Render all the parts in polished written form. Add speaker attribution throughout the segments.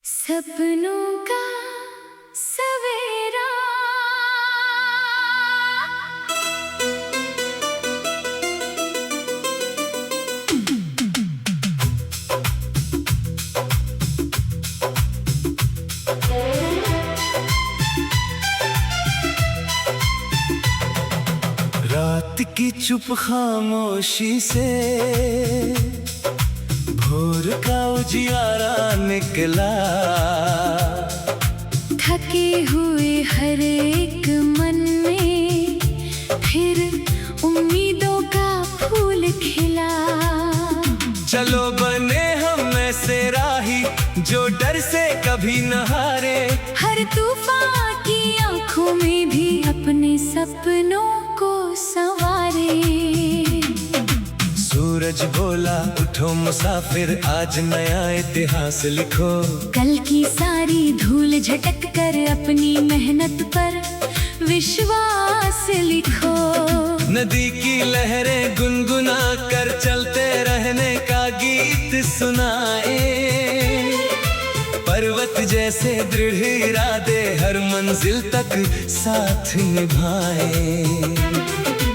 Speaker 1: सपनों का सवेरा।
Speaker 2: रात की चुप खामोशी से भोर का उजियारा निकला।
Speaker 1: थके हुए हर एक मन में फिर उम्मीदों का फूल खिला।
Speaker 2: चलो बने हम ऐसे राही जो डर से कभी न हारे।
Speaker 1: हर तूफान की आंखों में भी अपने सपनों को संवारे।
Speaker 2: सूरज बोला उठो मुसाफिर, आज नया इतिहास लिखो।
Speaker 1: कल की सारी धूल झटक कर अपनी मेहनत पर विश्वास लिखो।
Speaker 2: नदी की लहरें गुनगुना कर चलते रहने का गीत सुनाए। पर्वत जैसे दृढ़ इरादे हर मंजिल तक साथ निभाए।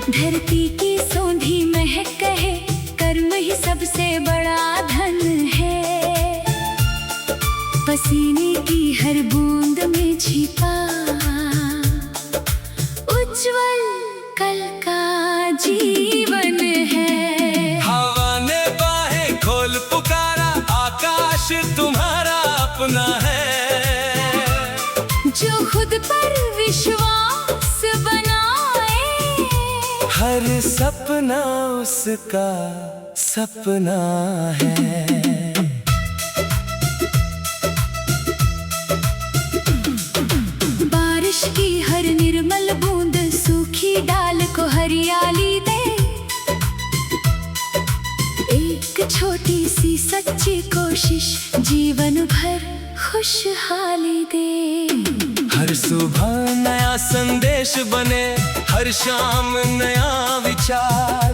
Speaker 1: धरती की सौंधी महक कहे कर्म ही सबसे बड़ा धन है। पसीने की हर बूंद में छिपा उज्जवल कल का जीवन है।
Speaker 2: हवा ने बाहें खोल पुकारा, आकाश तुम्हारा अपना है।
Speaker 1: जो खुद पर विश्वास बनाए,
Speaker 2: हर सपना उसका सपना है।
Speaker 1: बारिश की हर निर्मल बूंद सूखी डाल को हरियाली दे। एक छोटी सी सच्ची कोशिश जीवन भर खुशहाली दे।
Speaker 2: हर सुबह नया संदेश बने, हर शाम नया विचार।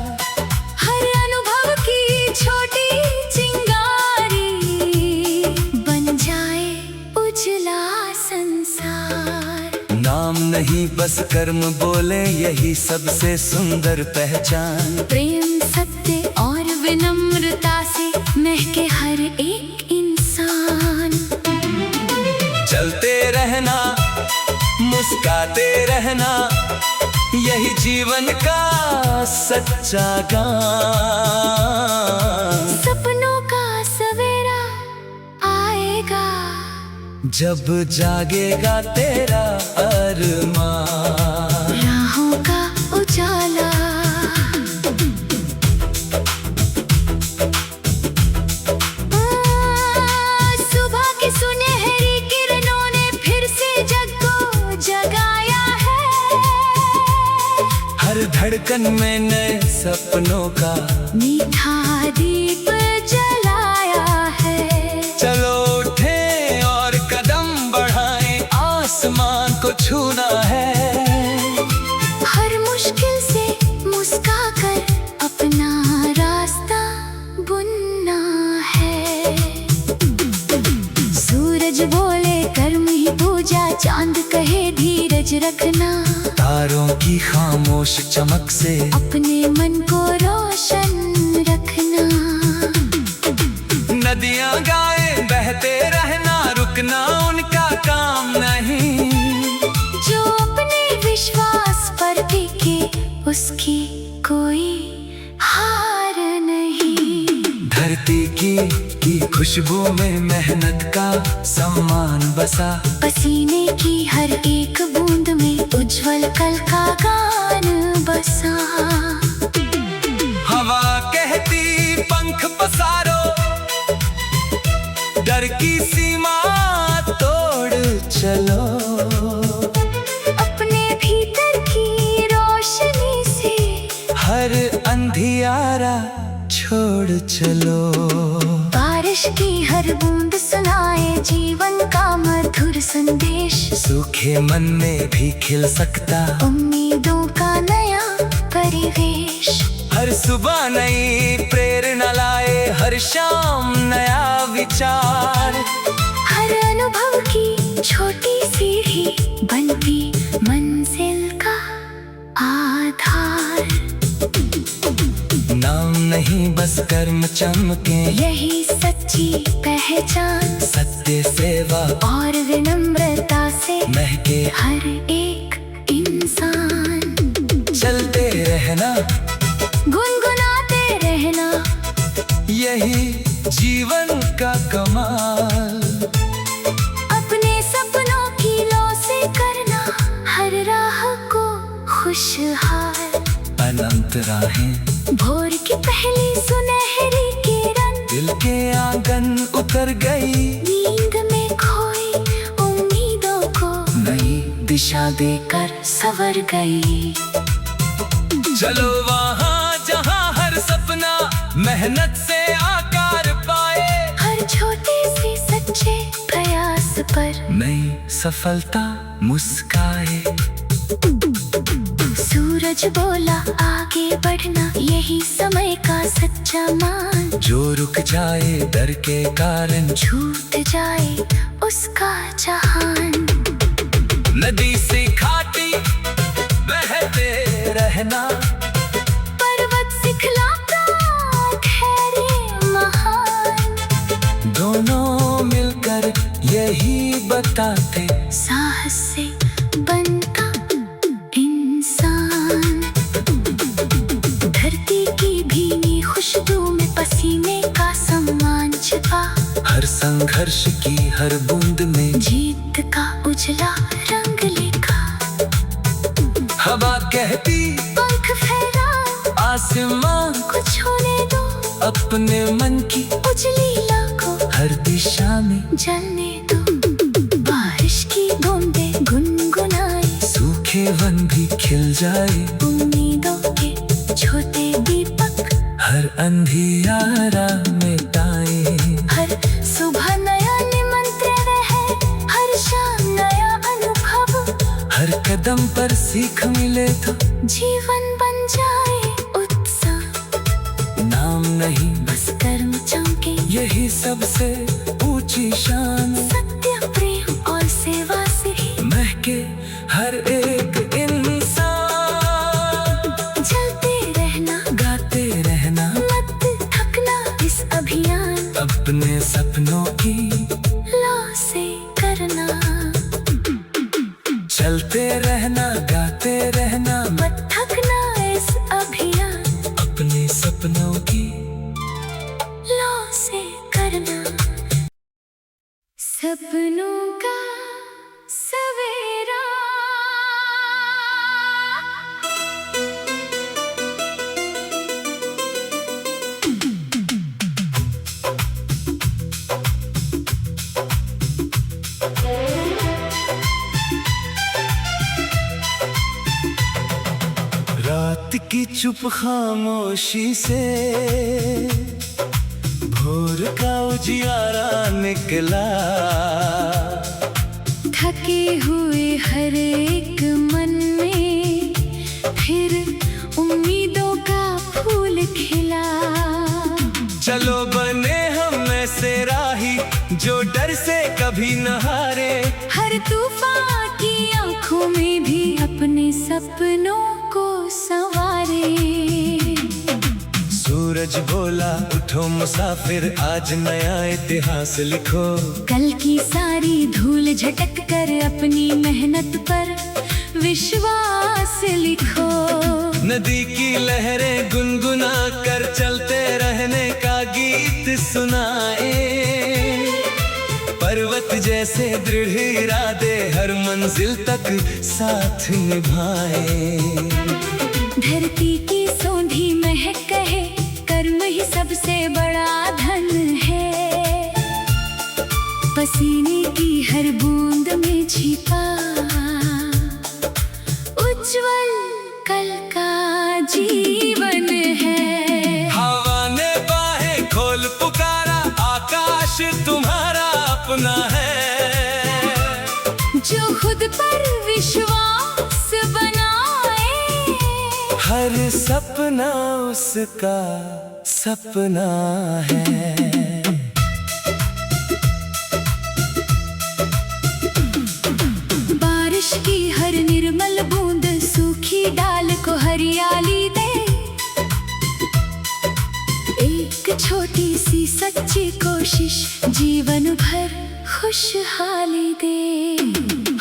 Speaker 1: हर अनुभव की छोटी चिंगारी बन जाए उजला संसार।
Speaker 2: नाम नहीं बस कर्म बोले, यही सबसे सुंदर पहचान।
Speaker 1: प्रेम सत्य और विनम्रता से महके हर एक इंसान।
Speaker 2: चलते रहना मुस्काते रहना, यही जीवन का सच्चा गान।
Speaker 1: सपनों का सवेरा आएगा
Speaker 2: जब जागेगा तेरा अरमान।
Speaker 1: राहों का उजाला। सुबह की सुनहरी किरणों ने फिर से जग को जगाया है।
Speaker 2: हर धड़कन में नए सपनों का
Speaker 1: मीठा दीप जलाया है।
Speaker 2: चलो उठें और कदम बढ़ाएं, आसमान को छूना है।
Speaker 1: हर मुश्किल से मुस्काकर अपना रास्ता बुनना है। सूरज बोले कर्म ही पूजा, चांद कहे धीरज रखना।
Speaker 2: तारों की खामोश चमक से
Speaker 1: अपने मन को रोशन रखना।
Speaker 2: नदियां गाए बहते रहना, रुकना उनका काम नहीं।
Speaker 1: जो अपने विश्वास पर टिके उसकी कोई हार नहीं।
Speaker 2: धरती की खुशबू में मेहनत का सम्मान बसा।
Speaker 1: पसीने की हर एक बूंद में उज्जवल कल का गान बसा।
Speaker 2: हवा कहती पंख पसारो, डर की सीमा तोड़ चलो।
Speaker 1: अपने भीतर की रोशनी से
Speaker 2: हर अंधियारा छोड़ चलो।
Speaker 1: बारिश की हर बूंद सुनाए जीवन का मधुर संदेश।
Speaker 2: सूखे मन में भी खिल सकता
Speaker 1: उम्मीदों का नया परिवेश।
Speaker 2: हर सुबह नई प्रेरणा लाए, हर शाम नया विचार।
Speaker 1: हर अनुभव की छोटी सीढ़ी बनती मंजिल का आधार।
Speaker 2: नाम नहीं बस कर्म चमके,
Speaker 1: यही सच्ची पहचान,
Speaker 2: सत्य सेवा
Speaker 1: और विनम्रता से
Speaker 2: महके
Speaker 1: हर एक इंसान।
Speaker 2: चलते रहना,
Speaker 1: गुनगुनाते रहना,
Speaker 2: यही जीवन का कमाल।
Speaker 1: अपने सपनों की लो से करना हर राह को खुशहाल।
Speaker 2: अनंत राहें,
Speaker 1: भोर की पहली सुनहरी किरण,
Speaker 2: दिल के आंगन उतर गई,
Speaker 1: नींद में खोई उम्मीदों को
Speaker 2: नई
Speaker 1: दिशा देकर संवर गई।
Speaker 2: चलो वहाँ जहाँ हर सपना मेहनत से आकार पाए,
Speaker 1: हर छोटे से सच्चे प्रयास पर
Speaker 2: नई सफलता मुस्काए।
Speaker 1: सूरज बोला आगे बढ़ना, यही समय का सच्चा मान।
Speaker 2: जो रुक जाए डर के कारण,
Speaker 1: छूट जाए उसका जहान।
Speaker 2: नदी से घाटी बहते रहना,
Speaker 1: पर्वत सिखलाता धैर्य महान।
Speaker 2: दोनों मिलकर यही बताते,
Speaker 1: साहस से बनता इंसान। धरती की भीनी खुशबू में पसीने का सम्मान छिपा,
Speaker 2: हर संघर्ष की हर बूंद में
Speaker 1: जीत का उजला रंग लिखा।
Speaker 2: हवा कहती
Speaker 1: पंख फैला,
Speaker 2: आसमां
Speaker 1: को छूने दो,
Speaker 2: अपने मन की
Speaker 1: उजली लाखों
Speaker 2: हर दिशा में
Speaker 1: जलने दो। बारिश की बूंदें गुनगुनाए,
Speaker 2: सूखे वन भी खिल जाए,
Speaker 1: उम्मीदों के छोटे दीपक
Speaker 2: हर अंधियारा मिटाए।
Speaker 1: हर सुबह नया निमंत्रण है, हर शाम नया अनुभव।
Speaker 2: हर कदम पर सीख मिले तो
Speaker 1: जीवन बन जाए उत्सव।
Speaker 2: नाम नहीं
Speaker 1: बस कर्म चमके,
Speaker 2: यही सबसे ऊंची शान।
Speaker 1: सत्य प्रेम और सेवा से ही
Speaker 2: महके हर एक इंसान।
Speaker 1: चलते रहना,
Speaker 2: गाते रहना,
Speaker 1: मत थकना इस अभियान।
Speaker 2: अपने सपनों की
Speaker 1: लो से करना,
Speaker 2: चलते रहना, गाते रहना,
Speaker 1: मत थकना इस अभियान।
Speaker 2: अपने सपनों की
Speaker 1: लो से करना। सपनों का सवेरा,
Speaker 2: रात की चुप खामोशी से भोर का उजियारा निकला।
Speaker 1: थके हुए हर एक मन में फिर उम्मीदों का फूल खिला।
Speaker 2: चलो बने हम ऐसे राही, जो डर से कभी न हारे।
Speaker 1: हर तूफान की आंखों में भी अपने सपनों को संवारे।
Speaker 2: सूरज बोला उठो मुसाफिर, आज नया इतिहास लिखो।
Speaker 1: कल की सारी धूल झटक कर अपनी मेहनत पर विश्वास लिखो।
Speaker 2: नदी की लहरें गुनगुना कर चलते रहने का गीत सुनाए। पर्वत जैसे दृढ़ इरादे हर मंजिल तक साथ निभाए।
Speaker 1: धरती की सोंधी महक कहे, कर्म ही सबसे बड़ा धन है। पसीने की हर बूंद में छिपा उज्जवल कल का जीवन है।
Speaker 2: हवा ने बाहें खोल पुकारा, आकाश तुम्हारा अपना है।
Speaker 1: जो खुद पर विश्वास बनाए,
Speaker 2: हर सपना उसका सपना है।
Speaker 1: कोशिश जीवन भर खुशहाली दे।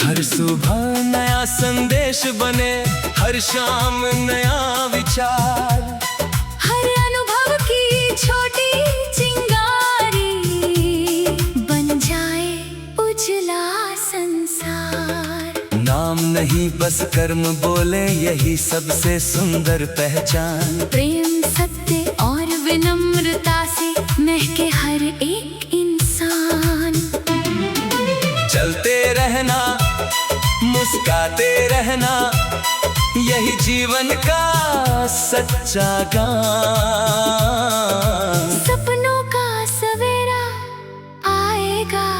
Speaker 2: हर सुबह नया संदेश बने, हर शाम नया विचार,
Speaker 1: हर अनुभव की छोटी चिंगारी बन जाए उजला संसार।
Speaker 2: नाम नहीं बस कर्म बोले, यही सबसे सुंदर पहचान।
Speaker 1: प्रेम सत्य और विनम्रता से महके हर एक इंसान।
Speaker 2: चलते रहना, मुस्काते रहना, यही जीवन का सच्चा गान।
Speaker 1: सपनों का सवेरा आएगा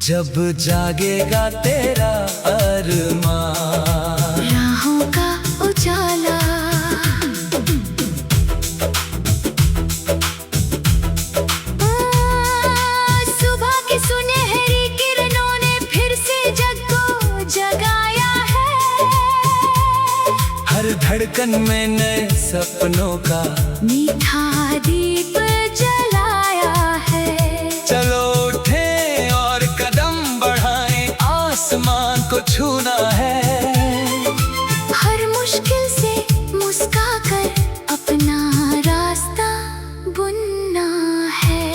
Speaker 2: जब जागेगा तेरा अरमान।
Speaker 1: राहों का उजाला, सुबह की सुनहरी किरणों ने फिर से जग को जगाया है।
Speaker 2: हर धड़कन में नए सपनों का
Speaker 1: मीठा दीप जलाया है।
Speaker 2: चलो उठें और कदम बढ़ाएं, आसमान को छूना है।
Speaker 1: हर मुश्किल से मुस्काकर अपना रास्ता बुनना है।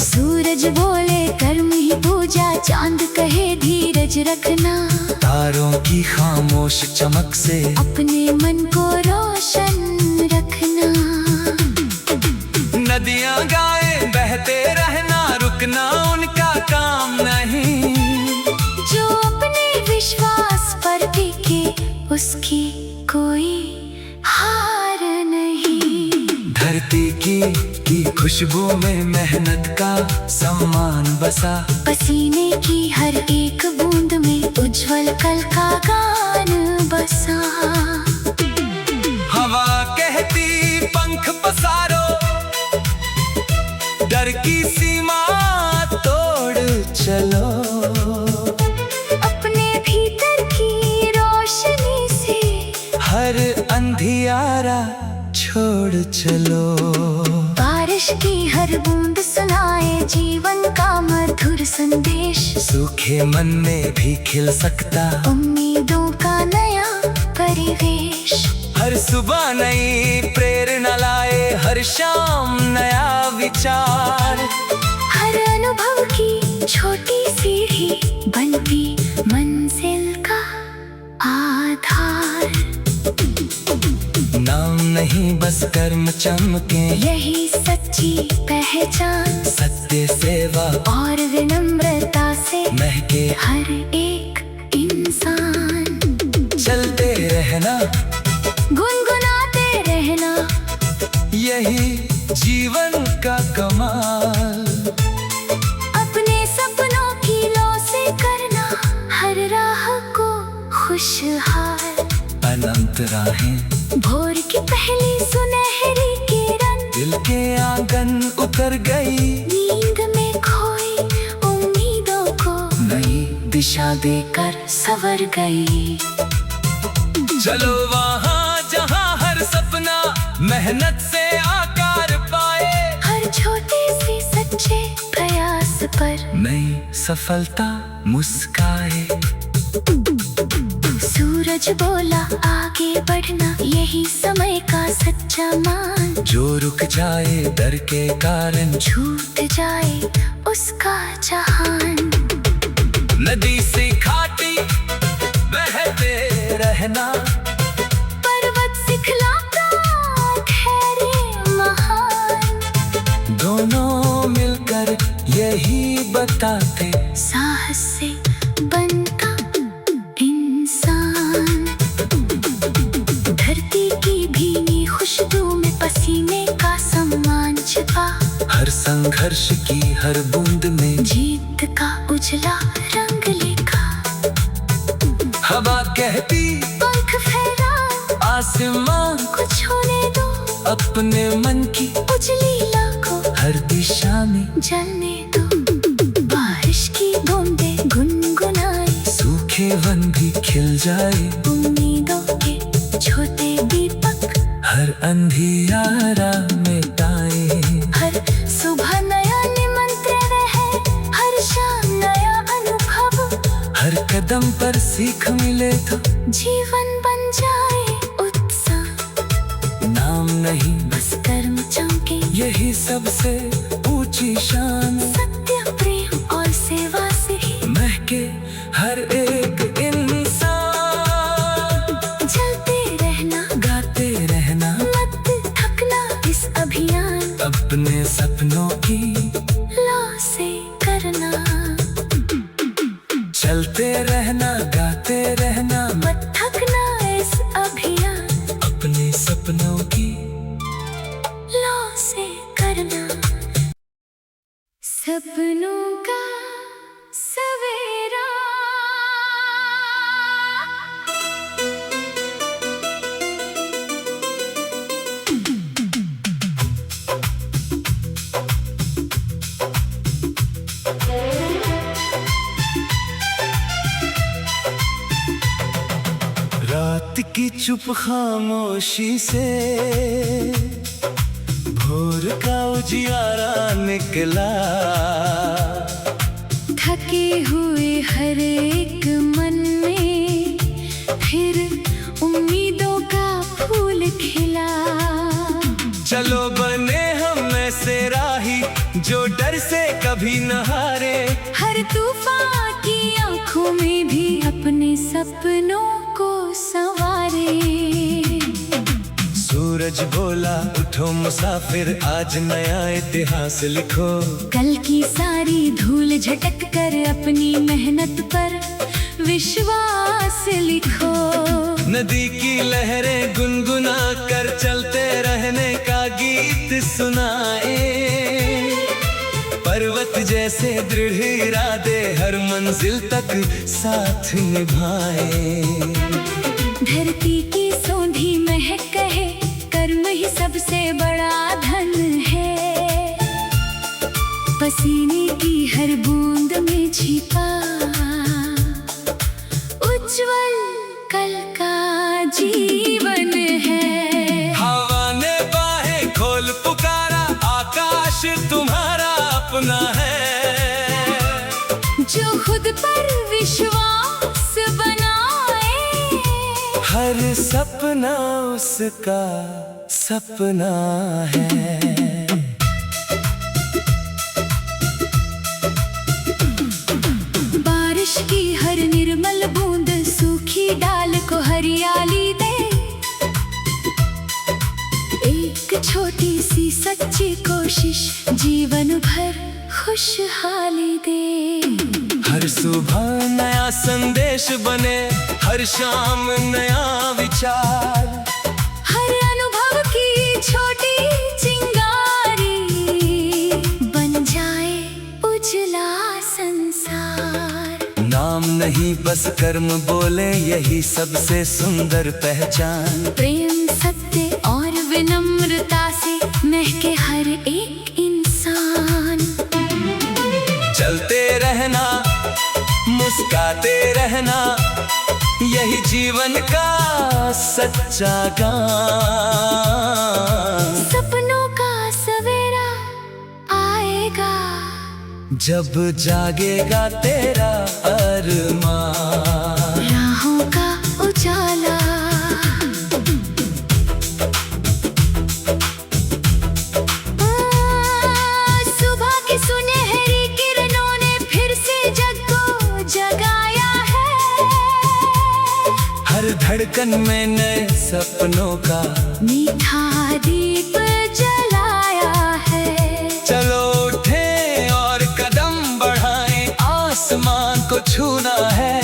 Speaker 1: सूरज बोले कर्म ही पूजा, चांद कहे धीरज रखना।
Speaker 2: तारों की खामोश चमक से
Speaker 1: अपने मन को रोशन रखना।
Speaker 2: नदियां गाए बहते रहना, रुकना उनका काम नहीं।
Speaker 1: जो अपने विश्वास पर टिके उसकी कोई हार नहीं।
Speaker 2: धरती की खुशबू में मेहनत का सम्मान बसा।
Speaker 1: पसीने की हर एक बूंद में उज्जवल कल का गान बसा।
Speaker 2: हवा कहती पंख पसारो, डर की सीमा तोड़ चलो।
Speaker 1: अपने भीतर की रोशनी से
Speaker 2: हर अंधियारा छोड़ चलो।
Speaker 1: बारिश की हर बूंद सुनाए जीवन का मधुर संदेश।
Speaker 2: सूखे मन में भी खिल सकता
Speaker 1: उम्मीदों का नया परिवेश।
Speaker 2: हर सुबह नई प्रेरणा लाए, हर शाम नया विचार।
Speaker 1: हर अनुभव की छोटी सीढ़ी बनती मंजिल का आधार।
Speaker 2: नाम नहीं बस कर्म चमके,
Speaker 1: यही सच्ची पहचान।
Speaker 2: सत्य सेवा
Speaker 1: और विनम्रता से
Speaker 2: महके
Speaker 1: हर एक इंसान।
Speaker 2: चलते रहना,
Speaker 1: गुनगुनाते रहना,
Speaker 2: यही जीवन का कमाल।
Speaker 1: अपने सपनों की लो से करना हर राह को खुशहाल।
Speaker 2: अनंत राहें
Speaker 1: भोर की पहली सुनहरी किरण
Speaker 2: दिल के आंगन उतर गई।
Speaker 1: नींद में खोई उम्मीदों को
Speaker 2: नई
Speaker 1: दिशा देकर संवर गई।
Speaker 2: चलो वहाँ जहाँ हर सपना मेहनत से आकार पाए।
Speaker 1: हर छोटे से सच्चे प्रयास पर
Speaker 2: नई सफलता मुस्काए।
Speaker 1: सूरज बोला आगे बढ़ना, यही समय का सच्चा मान।
Speaker 2: जो रुक जाए डर के कारण,
Speaker 1: छूट जाए उसका जहान।
Speaker 2: नदी से घाटी बहते रहना,
Speaker 1: पर्वत सिखलाता ठहरे महान।
Speaker 2: दोनों मिलकर यही बताते
Speaker 1: साहस से बनता इंसान। धरती की भीनी खुशबू में पसीने का सम्मान छिपा।
Speaker 2: हर संघर्ष की हर बूंद में
Speaker 1: जीत का उजला रंग लिखा।
Speaker 2: हवा कहती
Speaker 1: पंख फैला,
Speaker 2: आसमान
Speaker 1: को छूने दो।
Speaker 2: अपने मन की
Speaker 1: उजली लाखों
Speaker 2: हर दिशा में
Speaker 1: जलने दो। बारिश की बूंदें गुनगुनाए,
Speaker 2: सूखे वन भी खिल जाए।
Speaker 1: उम्मीदों के छोटे दीपक
Speaker 2: हर अंधियारा मिटाए।
Speaker 1: हर
Speaker 2: कदम पर सीख मिले तो
Speaker 1: जीवन बन जाए उत्सव।
Speaker 2: नाम नहीं
Speaker 1: बस कर्म चमके,
Speaker 2: यही सबसे ऊंची शान।
Speaker 1: सत्य प्रेम और सेवा से ही
Speaker 2: महके हर एक इंसान।
Speaker 1: चलते रहना,
Speaker 2: गाते रहना,
Speaker 1: मत थकना इस अभियान।
Speaker 2: अपने सपनों की
Speaker 1: लौ से करना,
Speaker 2: चलते रहना, गाते रहना,
Speaker 1: मत थकना इस अभियान।
Speaker 2: अपने सपनों की
Speaker 1: लौ से करना। सपनों का सवेरा,
Speaker 2: रात की चुप खामोशी से भोर का उजियारा निकला।
Speaker 1: थके हुए हर एक मन में फिर उम्मीदों का फूल खिला।
Speaker 2: चलो बने हम ऐसे राही जो डर से कभी न हारे।
Speaker 1: हर तूफान की आंखों में भी अपने सपनों को संवारे।
Speaker 2: सूरज बोला उठो मुसाफिर, आज नया इतिहास लिखो।
Speaker 1: कल की सारी धूल झटक कर अपनी मेहनत पर विश्वास लिखो।
Speaker 2: नदी की लहरें गुनगुना कर चलते रहने का गीत सुनाए। पर्वत जैसे दृढ़ इरादे हर मंजिल तक साथ निभाए।
Speaker 1: धरती की सोंधी महक कहे, कर्म ही सबसे बड़ा धन है। पसीने की हर बूंद में छिपा उज्जवल कल का जीवन है।
Speaker 2: हवा ने बाहें खोल पुकारा, आकाश तुम्हारा अपना है।
Speaker 1: जो खुद पर विश्वास बनाए,
Speaker 2: हर सपना उसका सपना है।
Speaker 1: बारिश की हर निर्मल बूंद सूखी डाल को हरियाली दे। एक छोटी सी सच्ची कोशिश जीवन भर खुशहाली दे।
Speaker 2: हर सुबह नया संदेश बने, हर शाम नया विचार।
Speaker 1: हर अनुभव की छोटी चिंगारी बन जाए उजला संसार।
Speaker 2: नाम नहीं बस कर्म बोले, यही सबसे सुंदर पहचान।
Speaker 1: प्रेम सत्य और विनम्रता से महके हर एक इंसान।
Speaker 2: चलते रहना, मुस्काते रहना, यही जीवन का सच्चा गान।
Speaker 1: सपनों का सवेरा आएगा
Speaker 2: जब जागेगा तेरा अरमान।
Speaker 1: राहों का उजाला, सुबह की सुनहरी किरणों ने फिर से जग को जगाया है।
Speaker 2: हर धड़कन में नए सपनों का
Speaker 1: मीठा दीप जलाया है।
Speaker 2: चलो उठें और कदम बढ़ाएं, आसमान को छूना है।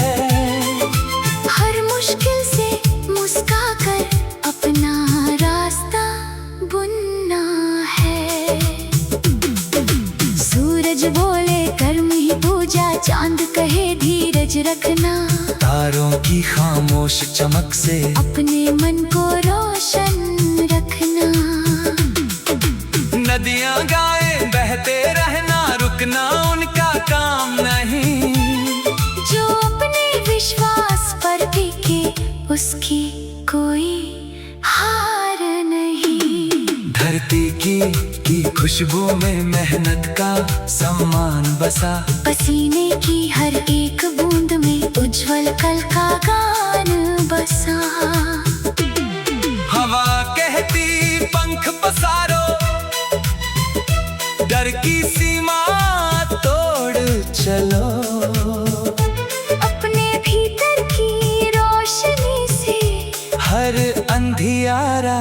Speaker 1: हर मुश्किल से मुस्काकर अपना रास्ता बुनना है। सूरज बोले कर्म ही पूजा, चांद कहे धीरज रखना।
Speaker 2: तारों की खामोश चमक से
Speaker 1: अपने मन को रोशन रखना।
Speaker 2: नदियां गाएं बहते रहना, रुकना उनका काम नहीं।
Speaker 1: जो अपने विश्वास पर टिके उसकी कोई हार नहीं।
Speaker 2: धरती की खुशबू में मेहनत का सम्मान बसा।
Speaker 1: पसीने की हर एक बूंद में उज्जवल कल का गान बसा।
Speaker 2: हवा कहती पंख पसारो, डर की सीमा तोड़ चलो।
Speaker 1: अपने भीतर की रोशनी से
Speaker 2: हर अंधियारा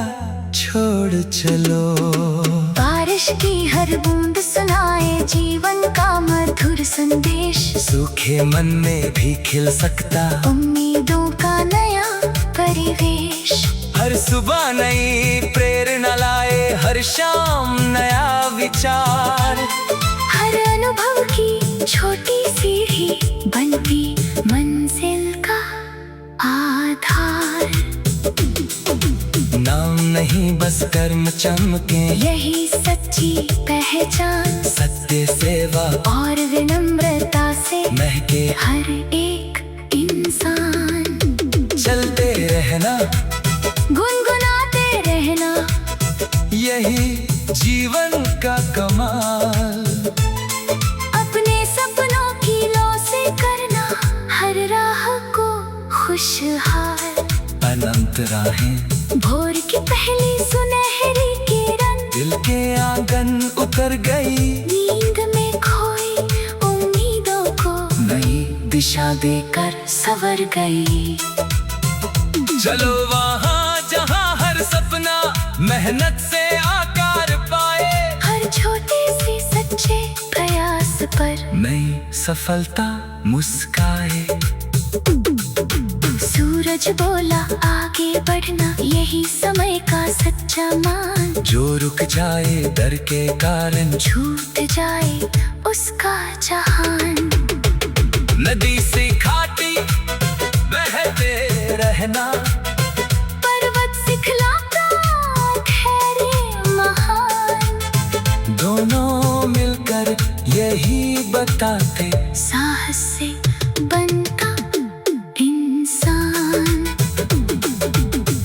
Speaker 2: छोड़ चलो।
Speaker 1: बारिश की हर बूंद सुनाए जीवन का मधुर संदेश।
Speaker 2: सूखे मन में भी खिल सकता
Speaker 1: उम्मीदों का नया परिवेश।
Speaker 2: हर सुबह नई प्रेरणा लाए, हर शाम नया विचार।
Speaker 1: हर अनुभव की छोटी सीढ़ी बनती मंजिल का आधार।
Speaker 2: नाम नहीं बस कर्म चमके,
Speaker 1: यही सच्ची पहचान।
Speaker 2: सत्य सेवा
Speaker 1: और विनम्रता से
Speaker 2: महके
Speaker 1: हर एक इंसान।
Speaker 2: चलते रहना,
Speaker 1: गुनगुनाते रहना,
Speaker 2: यही जीवन का कमाल।
Speaker 1: अपने सपनों की लौ से करना हर राह को खुशहाल।
Speaker 2: अनंत राहें,
Speaker 1: भोर की पहली सुनहरी किरण
Speaker 2: दिल के आंगन उतर गई।
Speaker 1: नींद में खोई उम्मीदों को
Speaker 2: नई
Speaker 1: दिशा देकर संवर गई।
Speaker 2: चलो वहाँ जहाँ हर सपना मेहनत से आकार पाए।
Speaker 1: हर छोटे से सच्चे प्रयास पर
Speaker 2: नई सफलता मुस्काए।
Speaker 1: सूरज बोला आगे बढ़ना, यही समय का सच्चा मान।
Speaker 2: जो रुक जाए डर के कारण,
Speaker 1: छूट जाए उसका जहान।
Speaker 2: नदी से घाटी बहते रहना,
Speaker 1: पर्वत सिखलाता ठहरे महान।
Speaker 2: दोनों मिलकर यही बताते
Speaker 1: साहस से बनता इंसान।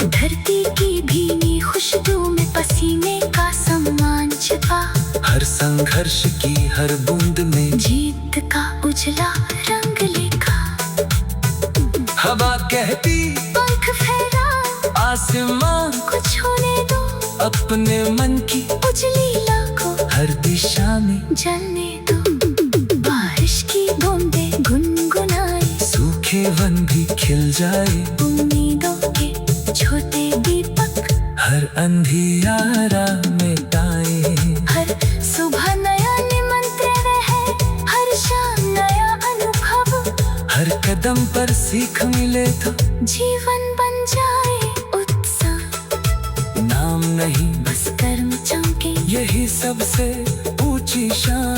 Speaker 1: धरती की भीनी खुशबू में पसीने का सम्मान छिपा।
Speaker 2: हर संघर्ष की हर बूंद में
Speaker 1: जीत का उजला रंग लिखा।
Speaker 2: हवा कहती
Speaker 1: पंख फैला,
Speaker 2: आसमां
Speaker 1: कुछ होने दो
Speaker 2: अपने मन की
Speaker 1: उजली लाखों
Speaker 2: हर दिशा में
Speaker 1: जलने दो। बारिश की बूंदें गुनगुनाए,
Speaker 2: सूखे वन भी खिल जाए।
Speaker 1: उम्मीदों के छोटे दीपक
Speaker 2: हर अंधियारा मिटाए।
Speaker 1: हर सुबह नया निमंत्रण है, हर शाम नया अनुभव।
Speaker 2: हर कदम पर सीख मिले तो
Speaker 1: जीवन बन जाए उत्सव।
Speaker 2: नाम नहीं
Speaker 1: बस कर्म चमके,
Speaker 2: यही सबसे ऊंची शान।